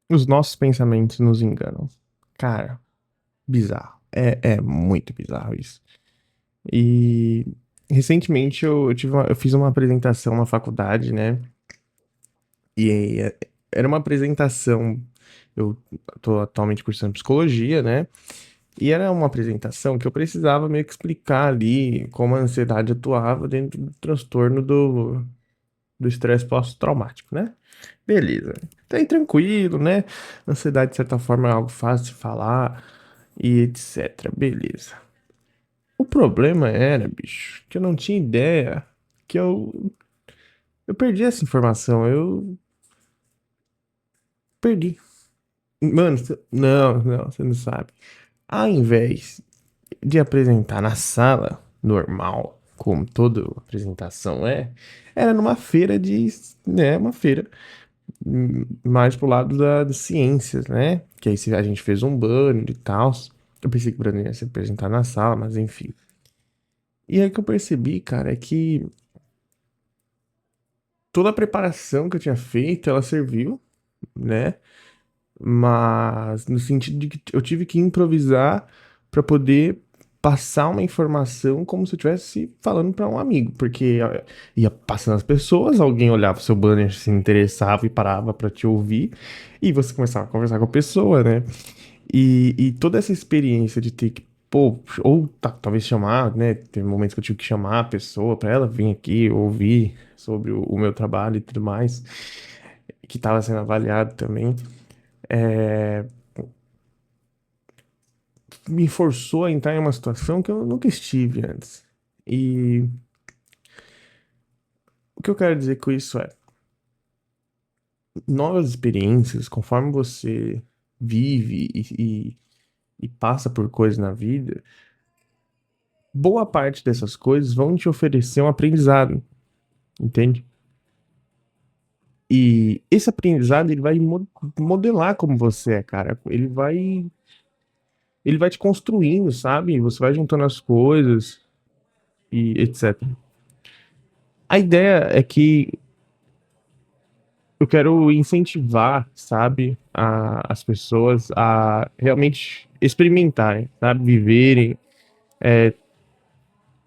Os nossos pensamentos nos enganam. Cara, bizarro. É muito bizarro isso. E recentemente eu fiz uma apresentação na faculdade, né? E era uma apresentação. Eu tô atualmente cursando psicologia, né? E era uma apresentação que eu precisava meio que explicar ali como a ansiedade atuava dentro do transtorno do estresse pós-traumático, né? Beleza. Tá aí tranquilo, né? Ansiedade, de certa forma, é algo fácil de falar e etc. Beleza. O problema era, bicho, que eu não tinha ideia que eu perdi essa informação. Eu perdi. Mano, não, você não sabe. Ao invés de apresentar na sala normal, como toda apresentação era numa feira né, uma feira mais pro lado das ciências, né? Que aí a gente fez um banner e tal. Eu pensei que o banner ia se apresentar na sala, mas enfim. E aí que eu percebi, cara, é que toda a preparação que eu tinha feito, ela serviu, né? Mas no sentido de que eu tive que improvisar para poder passar uma informação como se eu estivesse falando para um amigo, porque ia passando as pessoas, alguém olhava o seu banner, se interessava e parava para te ouvir, e você começava a conversar com a pessoa, né? E toda essa experiência de ter que, pô, ou talvez chamar, né? Teve momentos que eu tive que chamar a pessoa para ela vir aqui ouvir sobre o meu trabalho e tudo mais, que estava sendo avaliado também. É, me forçou a entrar em uma situação que eu nunca estive antes. E o que eu quero dizer com isso é, novas experiências, conforme você vive e passa por coisas na vida, boa parte dessas coisas vão te oferecer um aprendizado, entende? E esse aprendizado ele vai modelar como você é, cara. Ele vai te construindo, sabe? Você vai juntando as coisas e etc. A ideia é que eu quero incentivar, sabe, as pessoas a realmente experimentarem, sabe, viverem,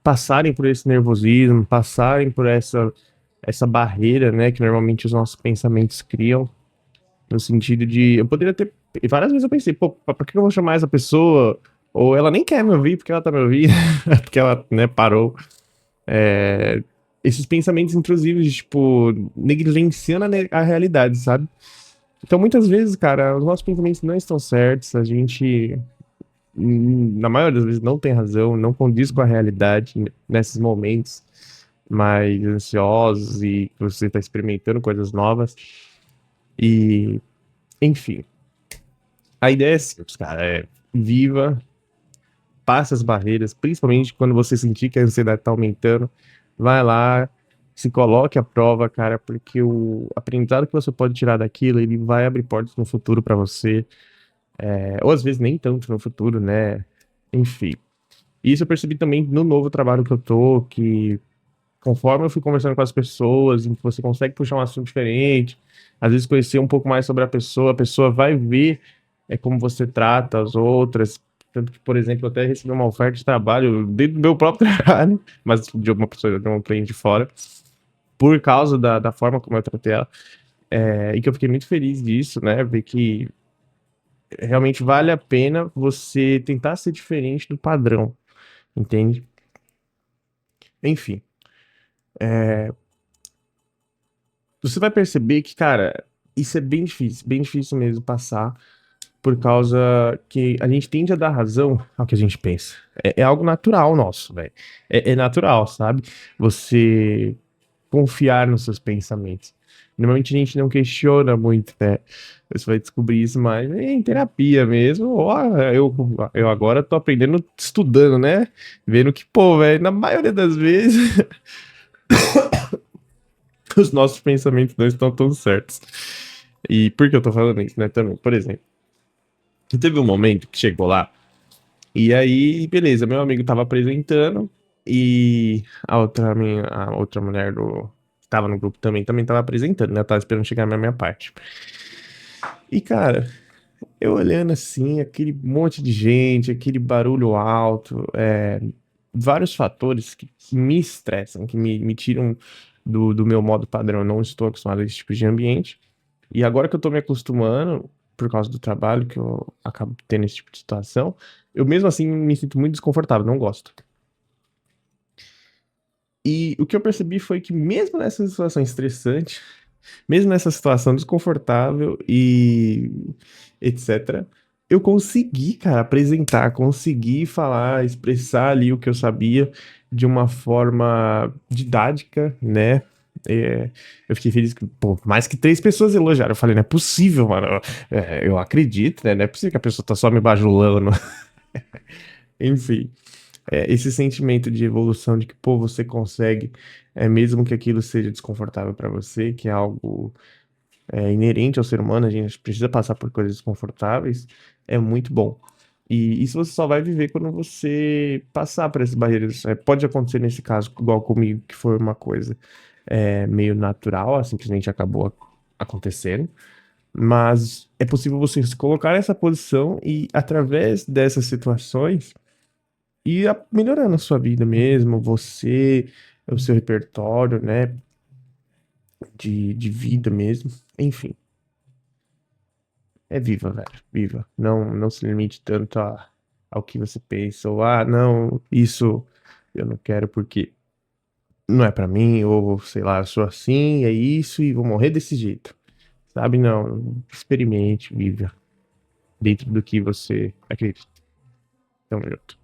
passarem por esse nervosismo, passarem por essa barreira, né, que normalmente os nossos pensamentos criam, no sentido de, eu poderia ter, várias vezes eu pensei, pô, pra que eu vou chamar essa pessoa? Ou ela nem quer me ouvir, porque ela tá me ouvindo, porque ela, né, parou. É, esses pensamentos intrusivos, de, tipo, negligenciando a realidade, sabe? Então, muitas vezes, cara, os nossos pensamentos não estão certos, a gente, na maioria das vezes, não tem razão, não condiz com a realidade nesses momentos mais ansiosos e que você está experimentando coisas novas. E, enfim, a ideia é simples, cara, é viva, passe as barreiras, principalmente quando você sentir que a ansiedade está aumentando, vai lá, se coloque à prova, cara, porque o aprendizado que você pode tirar daquilo, ele vai abrir portas no futuro para você. Ou às vezes nem tanto no futuro, né? Enfim. Isso eu percebi também no novo trabalho que eu tô, que conforme eu fui conversando com as pessoas, em que você consegue puxar um assunto diferente, às vezes conhecer um pouco mais sobre a pessoa vai ver como você trata as outras. Tanto que, por exemplo, eu até recebi uma oferta de trabalho dentro do meu próprio trabalho, mas de uma pessoa, de um cliente de fora, por causa da forma como eu tratei ela. E que eu fiquei muito feliz disso, né? Ver que realmente vale a pena você tentar ser diferente do padrão, entende? Enfim, você vai perceber que, cara, isso é bem difícil mesmo passar, por causa que a gente tende a dar razão ao que a gente pensa. É algo natural nosso, velho. É natural, sabe? Você confiar nos seus pensamentos. Normalmente a gente não questiona muito, né? Você vai descobrir isso mais em terapia mesmo. Ó, eu agora tô aprendendo, estudando, né? Vendo que, pô, velho, na maioria das vezes os nossos pensamentos não estão tão certos. E por que eu tô falando isso, né? Também, por exemplo, teve um momento que chegou lá, e aí, beleza, meu amigo tava apresentando, e a outra mulher que tava no grupo também tava apresentando, né? Eu tava esperando chegar na minha parte. E, cara, eu olhando assim, aquele monte de gente, aquele barulho alto, vários fatores que me estressam, que me tiram do meu modo padrão. Eu não estou acostumado a esse tipo de ambiente. E agora que eu tô me acostumando, por causa do trabalho que eu acabo tendo esse tipo de situação, eu mesmo assim me sinto muito desconfortável, não gosto. E o que eu percebi foi que mesmo nessa situação estressante, mesmo nessa situação desconfortável e etc, eu consegui, cara, apresentar, consegui falar, expressar ali o que eu sabia de uma forma didática, né? É, eu fiquei feliz que, pô, mais que 3 pessoas elogiaram. Eu falei, não é possível, mano. Eu acredito, né? Não é possível que a pessoa tá só me bajulando. Enfim, esse sentimento de evolução, de que, pô, você consegue, mesmo que aquilo seja desconfortável pra você, que é algo inerente ao ser humano, a gente precisa passar por coisas desconfortáveis, é muito bom. E isso você só vai viver quando você passar por essas barreiras. Pode acontecer nesse caso, igual comigo, que foi uma coisa meio natural, simplesmente acabou acontecendo. Mas é possível você se colocar nessa posição e, através dessas situações, ir melhorando a sua vida mesmo, você, o seu repertório, né, de vida mesmo. Enfim, viva, velho, viva. Não se limite tanto ao que você pensa, ou, não, isso eu não quero porque não é pra mim, ou sei lá, eu sou assim, é isso e vou morrer desse jeito. Sabe? Não, experimente, viva dentro do que você acredita. Tamo junto.